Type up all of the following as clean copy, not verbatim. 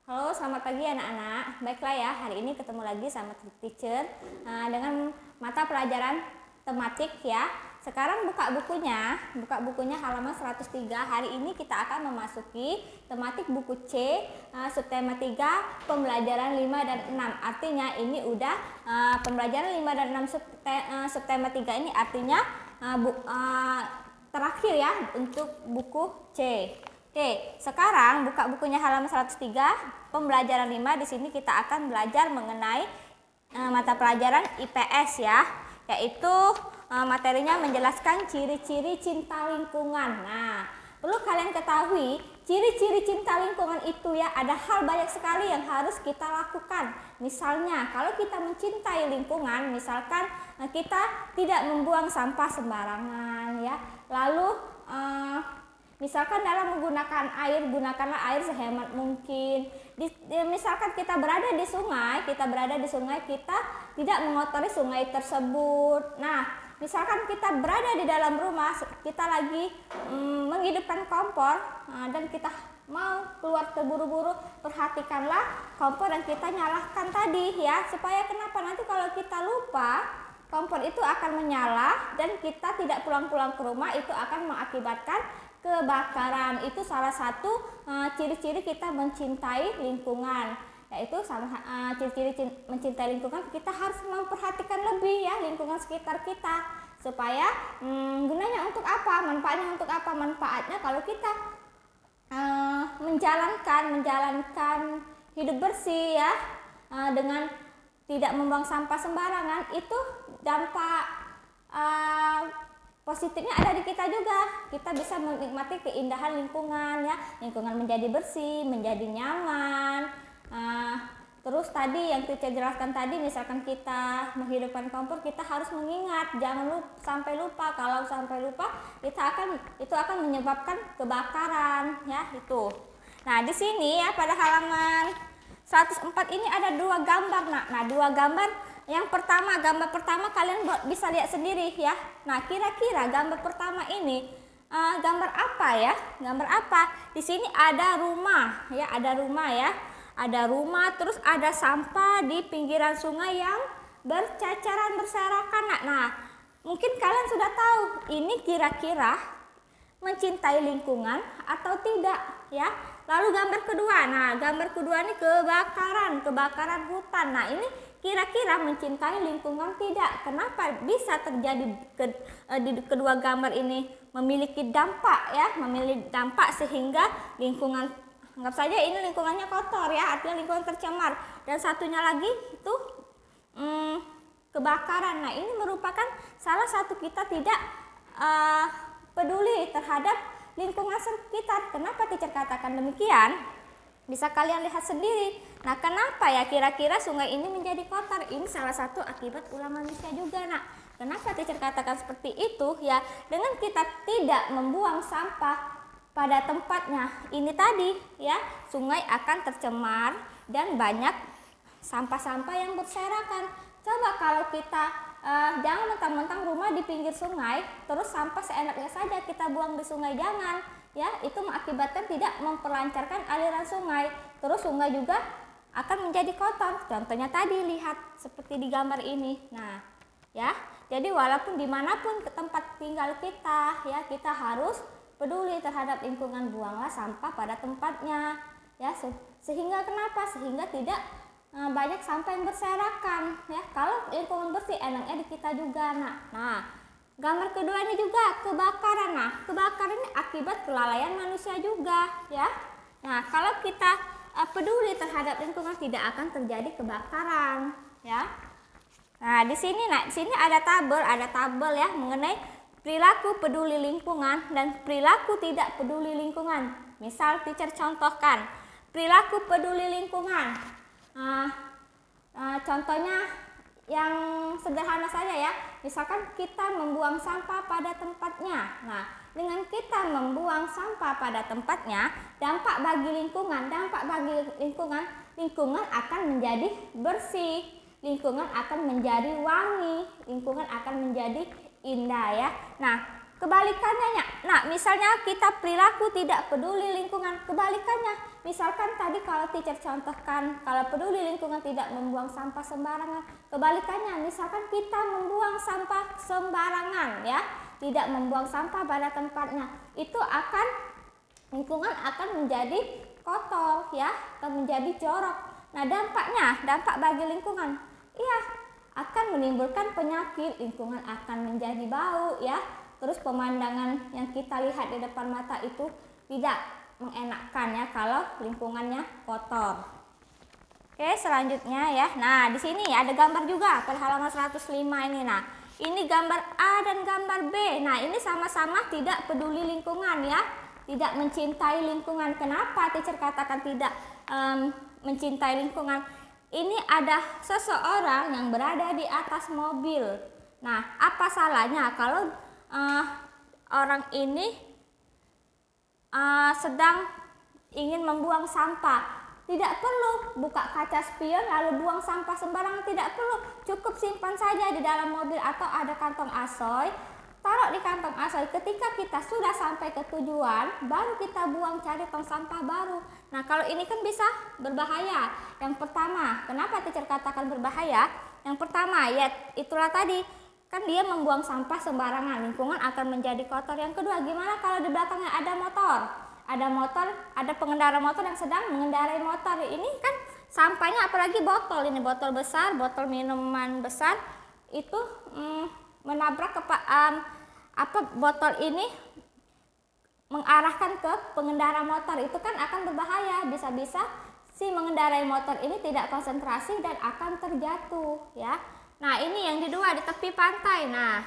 Halo, selamat pagi anak-anak. Baiklah ya, hari ini ketemu lagi sama teacher dengan mata pelajaran tematik ya. Sekarang buka bukunya halaman 103. Hari ini kita akan memasuki tematik buku C, subtema 3, pembelajaran 5 dan 6. Artinya ini udah pembelajaran 5 dan 6 subtema 3 ini artinya terakhir ya untuk buku C. Oke, sekarang buka bukunya halaman 103, pembelajaran 5. Di sini kita akan belajar mengenai mata pelajaran IPS ya, yaitu materinya menjelaskan ciri-ciri cinta lingkungan. Nah, perlu kalian ketahui, ciri-ciri cinta lingkungan itu ya ada hal banyak sekali yang harus kita lakukan. Misalnya, kalau kita mencintai lingkungan, misalkan kita tidak membuang sampah sembarangan ya. Lalu misalkan dalam menggunakan air, gunakanlah air sehemat mungkin. Misalkan kita berada di sungai, kita tidak mengotori sungai tersebut. Nah, misalkan kita berada di dalam rumah, kita lagi menghidupkan kompor dan kita mau keluar terburu-buru, perhatikanlah kompor yang kita nyalakan tadi ya. Supaya kenapa? Nanti kalau kita lupa, kompor itu akan menyala dan kita tidak pulang-pulang ke rumah, itu akan mengakibatkan kebakaran. Itu salah satu ciri-ciri kita mencintai lingkungan, yaitu ciri-ciri mencintai lingkungan, kita harus memperhatikan lebih ya lingkungan sekitar kita, supaya gunanya untuk apa, manfaatnya untuk apa. Manfaatnya kalau kita menjalankan hidup bersih ya, dengan tidak membuang sampah sembarangan, itu dampak positifnya ada di kita juga. Kita bisa menikmati keindahan lingkungan ya, lingkungan menjadi bersih, menjadi nyaman. Terus tadi yang teacher jelaskan tadi, misalkan kita menghidupkan kompor, kita harus mengingat, jangan sampai lupa. Kalau sampai lupa, itu akan menyebabkan kebakaran ya itu. Nah, di sini ya pada halaman 104 ini ada dua gambar. Nah, dua gambar. Yang pertama, gambar pertama kalian bisa lihat sendiri ya. Nah, kira-kira gambar pertama ini gambar apa ya? Gambar apa? Di sini ada rumah ya, ada rumah, terus ada sampah di pinggiran sungai yang berceceran berserakan. Nah, mungkin kalian sudah tahu ini kira-kira mencintai lingkungan atau tidak ya. Lalu gambar kedua. Nah, gambar kedua ini kebakaran hutan. Nah, ini kira-kira mencintai lingkungan tidak? Kenapa bisa terjadi di kedua gambar ini memiliki dampak ya, sehingga lingkungan, anggap saja ini lingkungannya kotor ya, artinya lingkungan tercemar. Dan satunya lagi itu kebakaran. Nah, ini merupakan salah satu kita tidak peduli terhadap lingkungan sekitar. Kenapa teacher katakan demikian? Bisa kalian lihat sendiri. Nah, kenapa ya kira-kira sungai ini menjadi kotor? Ini salah satu akibat ulah manusia juga. Nah, kenapa teacher katakan seperti itu ya? Dengan kita tidak membuang sampah pada tempatnya, ini tadi ya, sungai akan tercemar dan banyak sampah-sampah yang berserakan. Coba kalau kita jangan mentang-mentang rumah di pinggir sungai, terus sampah seenaknya saja kita buang di sungai, jangan ya, itu mengakibatkan tidak memperlancarkan aliran sungai. Terus sungai juga akan menjadi kotor. Contohnya tadi lihat seperti di gambar ini. Nah ya, jadi walaupun dimanapun ke tempat tinggal kita ya, kita harus peduli terhadap lingkungan, buanglah sampah pada tempatnya ya, sehingga kenapa? Sehingga tidak banyak sampah yang berserakan ya. Kalau lingkungan bersih, enaknya di kita juga. Nah, gambar kedua ini juga kebakaran. Nah, kebakaran ini akibat kelalaian manusia juga ya. Nah, kalau kita peduli terhadap lingkungan, tidak akan terjadi kebakaran ya. Nah, di sini ada tabel ya mengenai perilaku peduli lingkungan dan perilaku tidak peduli lingkungan. Misal teacher contohkan perilaku peduli lingkungan. Contohnya yang sederhana saja ya, misalkan kita membuang sampah pada tempatnya. Nah, dengan kita membuang sampah pada tempatnya, dampak bagi lingkungan akan menjadi bersih, lingkungan akan menjadi wangi, lingkungan akan menjadi indah ya. Nah, kebalikannya, misalnya kita perilaku tidak peduli lingkungan, kebalikannya Misalkan tadi kalau teacher contohkan, kalau peduli lingkungan tidak membuang sampah sembarangan. Kebalikannya, misalkan kita membuang sampah sembarangan ya, tidak membuang sampah pada tempatnya, itu akan lingkungan akan menjadi kotor ya, akan menjadi jorok. Nah, dampak bagi lingkungan, iya, akan menimbulkan penyakit, lingkungan akan menjadi bau ya. Terus pemandangan yang kita lihat di depan mata itu tidak mengenakkan ya kalau lingkungannya kotor. Oke, selanjutnya ya. Nah, di sini ada gambar juga pada halaman 105 ini. Nah, ini gambar A dan gambar B. Nah, ini sama-sama tidak peduli lingkungan ya. Tidak mencintai lingkungan. Kenapa teacher katakan tidak mencintai lingkungan? Ini ada seseorang yang berada di atas mobil. Nah, apa salahnya kalau orang ini sedang ingin membuang sampah? Tidak perlu buka kaca spion lalu buang sampah sembarangan, tidak perlu. Cukup simpan saja di dalam mobil atau ada kantong asoy, taruh di kantong asoy. Ketika kita sudah sampai ke tujuan, baru kita buang, cari tong sampah baru. Nah, kalau ini kan bisa berbahaya. Yang pertama, kenapa teacher katakan berbahaya? Yang pertama, ya itulah tadi, kan dia membuang sampah sembarangan, lingkungan akan menjadi kotor. Yang kedua, gimana kalau di belakangnya ada motor? Ada pengendara motor yang sedang mengendarai motor. Ini kan sampahnya, apalagi botol, ini botol besar, botol minuman besar, itu menabrak botol ini mengarahkan ke pengendara motor, itu kan akan berbahaya. Bisa-bisa si mengendarai motor ini tidak konsentrasi dan akan terjatuh ya. Nah, ini yang kedua di tepi pantai. Nah,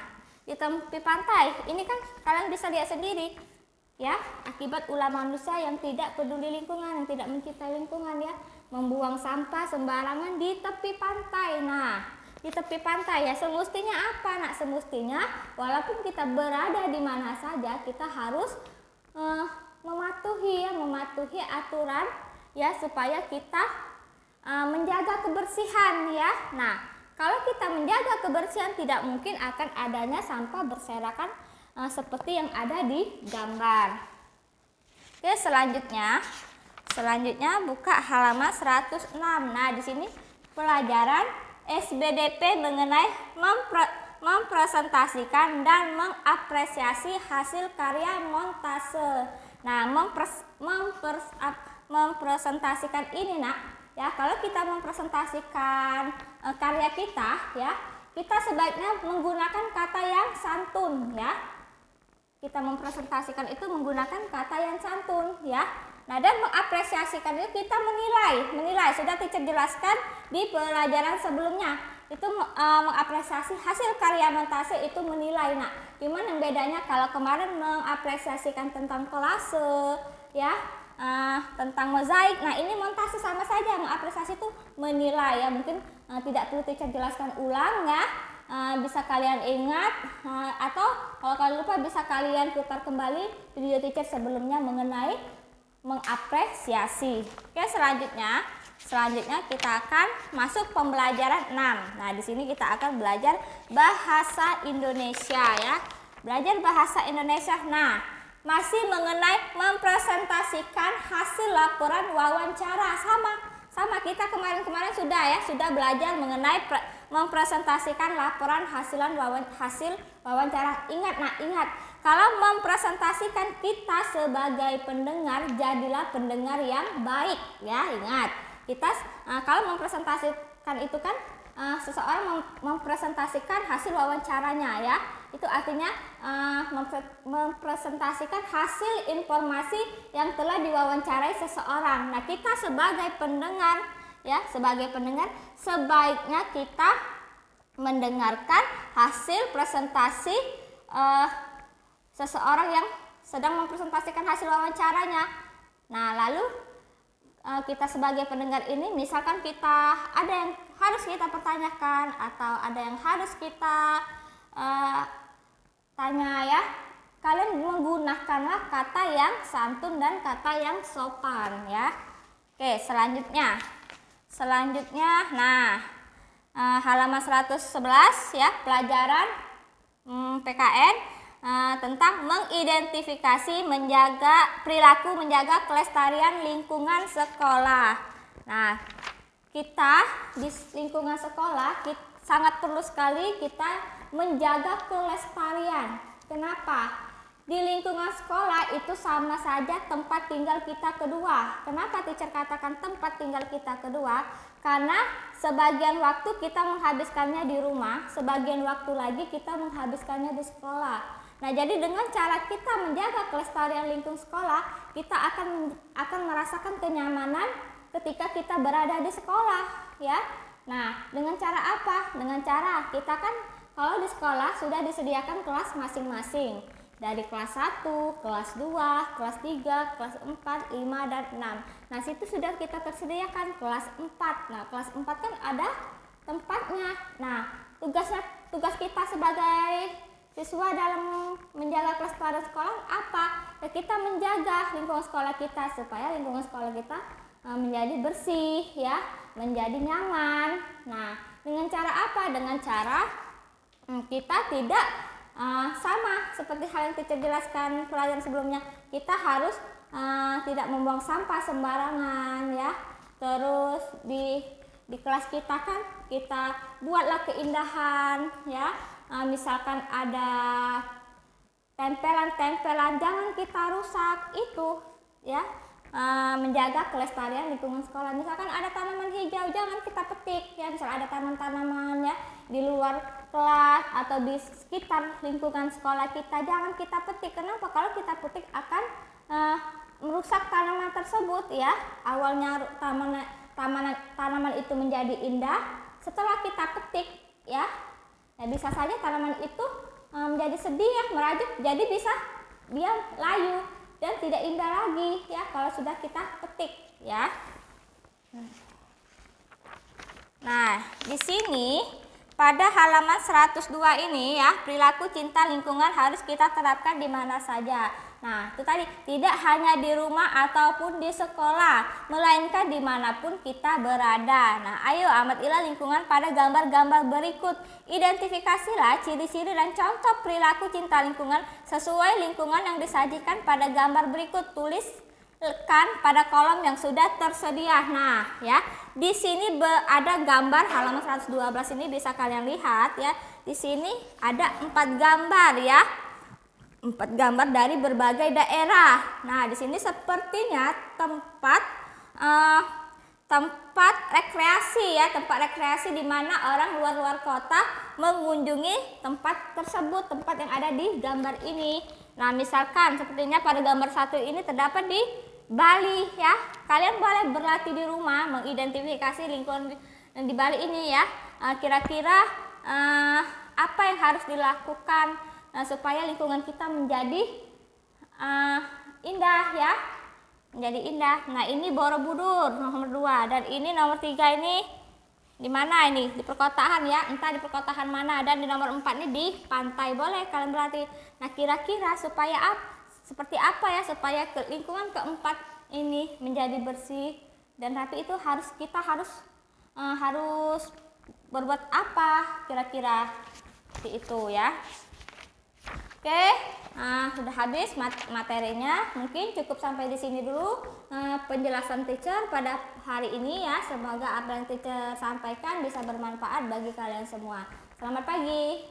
di tepi pantai ini kan kalian bisa lihat sendiri ya, akibat ulah manusia yang tidak peduli lingkungan, yang tidak mencintai lingkungan ya, membuang sampah sembarangan di tepi pantai. Nah, di tepi pantai ya, semestinya apa nak? Semestinya walaupun kita berada di mana saja, kita harus mematuhi aturan ya, supaya kita menjaga kebersihan ya. Nah, kalau kita menjaga kebersihan, tidak mungkin akan adanya sampah berserakan seperti yang ada di gambar. Oke, selanjutnya buka halaman 106. Nah, di sini pelajaran SBDP mengenai mempresentasikan dan mengapresiasi hasil karya montase. Nah, mempresentasikan ini nak ya, kalau kita mempresentasikan karya kita ya, kita sebaiknya menggunakan kata yang santun ya. Kita mempresentasikan itu menggunakan kata yang santun ya. Nah, dan mengapresiasikan itu kita menilai. Sudah teacher jelaskan di pelajaran sebelumnya. Itu mengapresiasi hasil karya montase itu menilai. Nah, gimana yang bedanya? Kalau kemarin mengapresiasikan tentang kolase ya, tentang mozaik. Nah, ini montase sama saja, mengapresiasi itu menilai ya. Mungkin tidak perlu teacher jelaskan ulang ya. Bisa kalian ingat atau kalau kalian lupa bisa kalian putar kembali video teacher sebelumnya mengenai mengapresiasi. Oke, selanjutnya kita akan masuk pembelajaran 6. Nah, di sini kita akan belajar bahasa Indonesia ya. Belajar bahasa Indonesia. Nah, masih mengenai mempresentasikan hasil laporan wawancara. Sama kita kemarin sudah belajar mengenai mempresentasikan laporan hasil wawancara. Ingat, kalau mempresentasikan kita sebagai pendengar, jadilah pendengar yang baik ya. Ingat, kita kalau mempresentasikan itu kan seseorang mempresentasikan hasil wawancaranya ya. Itu artinya mempresentasikan hasil informasi yang telah diwawancarai seseorang. Nah, kita sebagai pendengar ya, sebaiknya kita mendengarkan hasil presentasi seseorang yang sedang mempresentasikan hasil wawancaranya. Nah, lalu kita sebagai pendengar ini, misalkan kita ada yang harus kita pertanyakan atau ada yang harus kita tanya ya, kalian menggunakanlah kata yang santun dan kata yang sopan ya. Oke, selanjutnya nah, halaman 111 ya, pelajaran PKN. tentang mengidentifikasi, perilaku menjaga kelestarian lingkungan sekolah. Nah, kita di lingkungan sekolah sangat perlu sekali kita menjaga kelestarian. Kenapa? Di lingkungan sekolah itu sama saja tempat tinggal kita kedua. Kenapa teacher katakan tempat tinggal kita kedua? Karena sebagian waktu kita menghabiskannya di rumah, sebagian waktu lagi kita menghabiskannya di sekolah. Nah, jadi dengan cara kita menjaga kelestarian lingkungan sekolah, kita akan merasakan kenyamanan ketika kita berada di sekolah, ya. Nah, dengan cara apa? Dengan cara kita kan kalau di sekolah sudah disediakan kelas masing-masing. Dari kelas 1, kelas 2, kelas 3, kelas 4, 5, dan 6. Nah, situ sudah kita tersediakan kelas 4. Nah, kelas 4 kan ada tempatnya. Nah, tugas kita sebagai siswa dalam menjaga kelestarian sekolah apa? Ya, kita menjaga lingkungan sekolah kita supaya lingkungan sekolah kita menjadi bersih, ya, menjadi nyaman. Nah, dengan cara apa? Dengan cara kita tidak sama seperti hal yang teacher jelaskan pelajaran sebelumnya, kita harus tidak membuang sampah sembarangan, ya. Terus di kelas kita kan kita buatlah keindahan, ya. Misalkan ada tempelan-tempelan, jangan kita rusak itu, ya. Menjaga kelestarian lingkungan sekolah. Misalkan ada tanaman hijau, jangan kita petik, ya. Misal ada tanaman-tanaman, ya, di luar kelas atau di sekitar lingkungan sekolah kita, jangan kita petik. Kenapa? Kalau kita petik akan merusak tanaman tersebut, ya. Awalnya tanaman itu menjadi indah, setelah kita petik, ya, bisa saja tanaman itu menjadi sedih, ya, merajuk, jadi bisa dia layu dan tidak indah lagi, ya, kalau sudah kita petik, ya. Nah, di sini pada halaman 102 ini, ya, perilaku cinta lingkungan harus kita terapkan di mana saja. Nah, itu tadi, tidak hanya di rumah ataupun di sekolah, melainkan dimanapun kita berada. Nah, ayo amatilah lingkungan pada gambar-gambar berikut. Identifikasilah ciri-ciri dan contoh perilaku cinta lingkungan sesuai lingkungan yang disajikan pada gambar berikut. Tuliskan pada kolom yang sudah tersedia. Nah, ya, di sini ada gambar halaman 112 ini bisa kalian lihat, ya. Di sini ada 4 gambar, ya. 4 gambar dari berbagai daerah. Nah, di sini sepertinya tempat rekreasi, ya, tempat rekreasi di mana orang luar kota mengunjungi tempat tersebut, tempat yang ada di gambar ini. Nah, misalkan sepertinya pada gambar 1 ini terdapat di Bali, ya. Kalian boleh berlatih di rumah mengidentifikasi lingkungan di Bali ini, ya. Kira-kira apa yang harus dilakukan supaya lingkungan kita menjadi indah, ya, menjadi indah. Nah, ini Borobudur nomor 2 dan ini nomor 3 ini di mana ini? Di perkotaan, ya, entah di perkotaan mana. Dan di nomor 4 ini di pantai, boleh kalian berarti. Nah, kira-kira seperti apa, ya, supaya lingkungan keempat ini menjadi bersih dan rapi itu kita harus berbuat apa kira-kira seperti itu, ya. Oke, sudah habis materinya. Mungkin cukup sampai di sini dulu penjelasan teacher pada hari ini, ya. Semoga apa yang teacher sampaikan bisa bermanfaat bagi kalian semua. Selamat pagi.